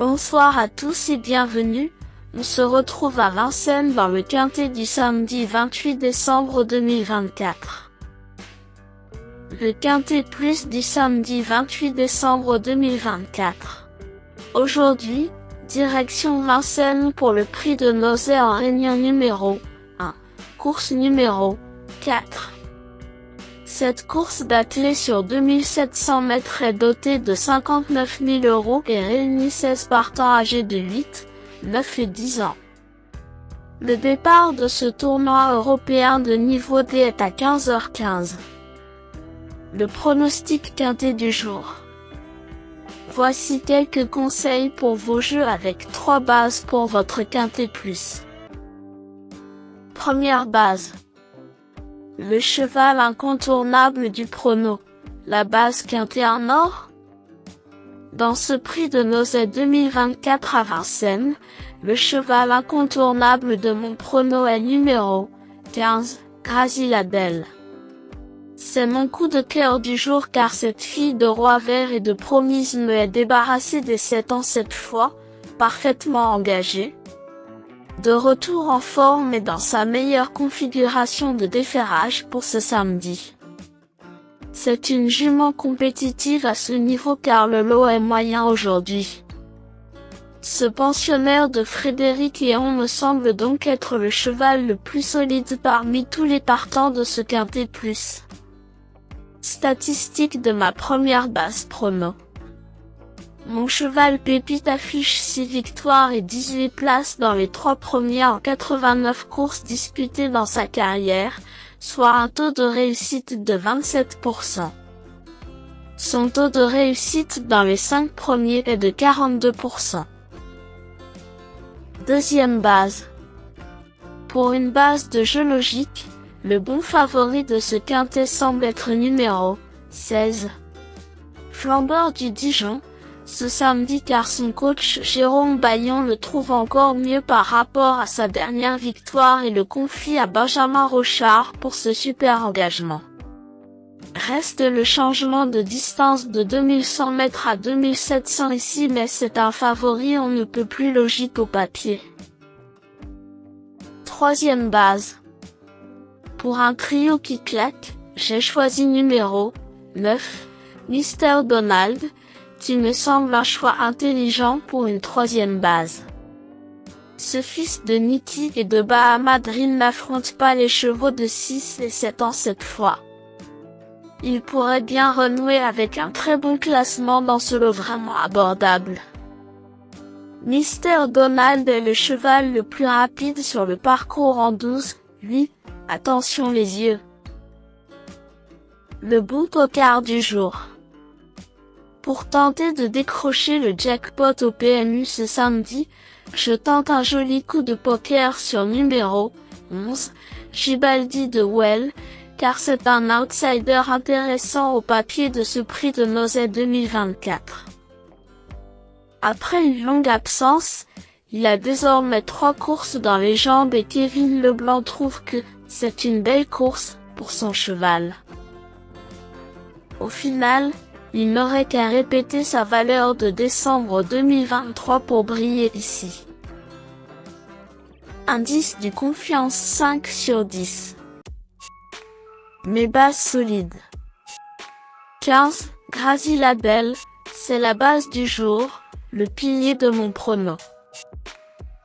Bonsoir à tous et bienvenue, on se retrouve à Vincennes dans le quintet du samedi 28 décembre 2024. Le quintet plus du samedi 28 décembre 2024. Aujourd'hui, direction Vincennes pour le prix de Nozay en réunion numéro 1, course numéro 4. Cette course d'attelé sur 2700 mètres est dotée de 59 000 € et réunit 16 partants âgés de 8, 9 et 10 ans. Le départ de ce tournoi européen de niveau D est à 15h15. Le pronostic quintet du jour. Voici quelques conseils pour vos jeux avec 3 bases pour votre quintet plus. Première base. Le cheval incontournable du prono, la base quintet en or. Dans ce prix de Nozay 2024 à Vincennes, le cheval incontournable de mon prono est numéro 15, Grazie la Belle. C'est mon coup de cœur du jour car cette fille de roi vert et de promise me est débarrassée des 7 ans cette fois, parfaitement engagée. De retour en forme et dans sa meilleure configuration de déferrage pour ce samedi. C'est une jument compétitive à ce niveau car le lot est moyen aujourd'hui. Ce pensionnaire de Frédéric Léon me semble donc être le cheval le plus solide parmi tous les partants de ce quintet plus. Statistiques de ma première base prono. Mon cheval Pépite affiche 6 victoires et 18 places dans les 3 premiers en 89 courses disputées dans sa carrière, soit un taux de réussite de 27%. Son taux de réussite dans les 5 premiers est de 42%. Deuxième base. Pour une base de jeu logique, le bon favori de ce quintet semble être numéro 16. Flambeur du Dijon. Ce samedi car son coach Jérôme Baillon le trouve encore mieux par rapport à sa dernière victoire et le confie à Benjamin Rochard pour ce super engagement. Reste le changement de distance de 2100 mètres à 2700 ici mais c'est un favori on ne peut plus logique au papier. Troisième base. Pour un trio qui claque, j'ai choisi numéro 9, Mr Donald, qui me semble un choix intelligent pour une troisième base. Ce fils de Niki et de Bahama Dream n'affronte pas les chevaux de 6 et 7 ans cette fois. Il pourrait bien renouer avec un très bon classement dans ce lot vraiment abordable. Mr Donald est le cheval le plus rapide sur le parcours en 12, lui, attention les yeux. Le bon poker du jour. Pour tenter de décrocher le jackpot au PMU ce samedi, je tente un joli coup de poker sur numéro 11, Gibaldi de Well, car c'est un outsider intéressant au papier de ce prix de Nozay 2024. Après une longue absence, il a désormais 3 courses dans les jambes et Kevin Leblanc trouve que c'est une belle course pour son cheval. Au final, il n'aurait qu'à répéter sa valeur de décembre 2023 pour briller ici. Indice du confiance 5 sur 10. Mes bases solides. 15, Grazie la Belle, c'est la base du jour, le pilier de mon prono.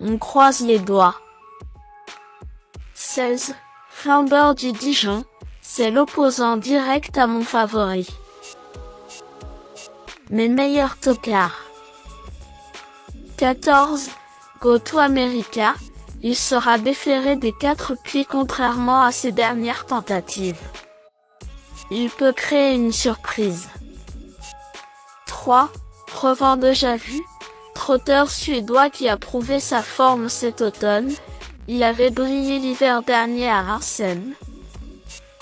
On croise les doigts. 16, Flambeur du Dijon, c'est l'opposant direct à mon favori. Mes meilleurs tocards. 14, Goto America, il sera déféré des 4 pieds contrairement à ses dernières tentatives. Il peut créer une surprise. 3, Revent déjà vu, trotteur suédois qui a prouvé sa forme cet automne, il avait brillé l'hiver dernier à Vincennes.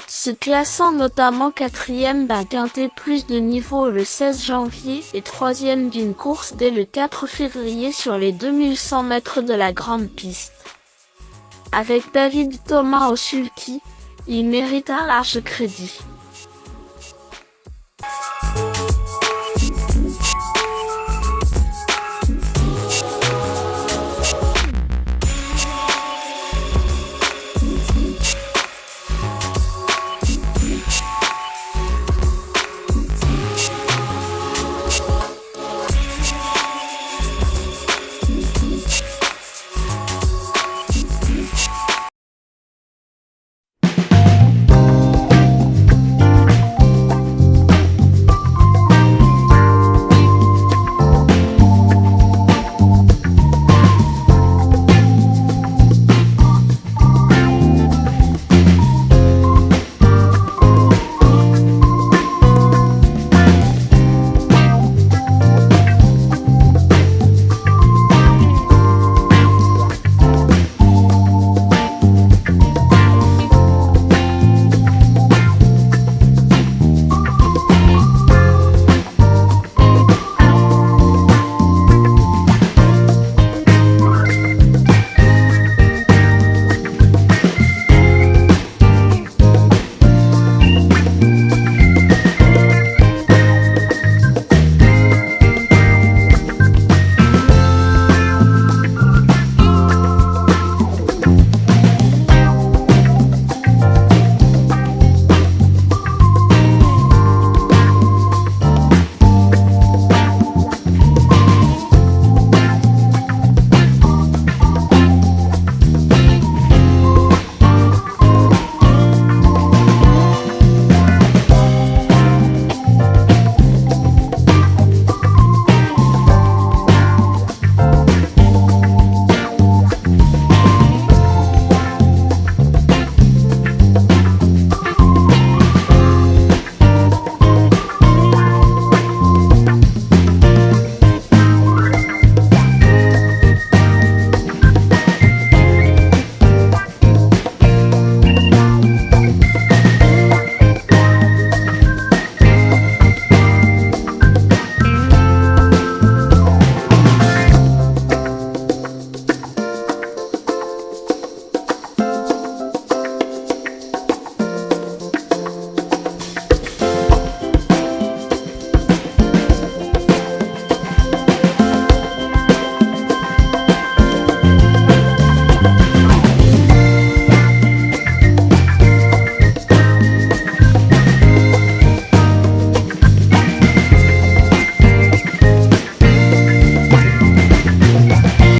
Se classant notamment 4e d'un quintet plus de niveau le 16 janvier et 3e d'une course dès le 4 février sur les 2100 mètres de la grande piste. Avec David Thomas au sulky, il mérite un large crédit.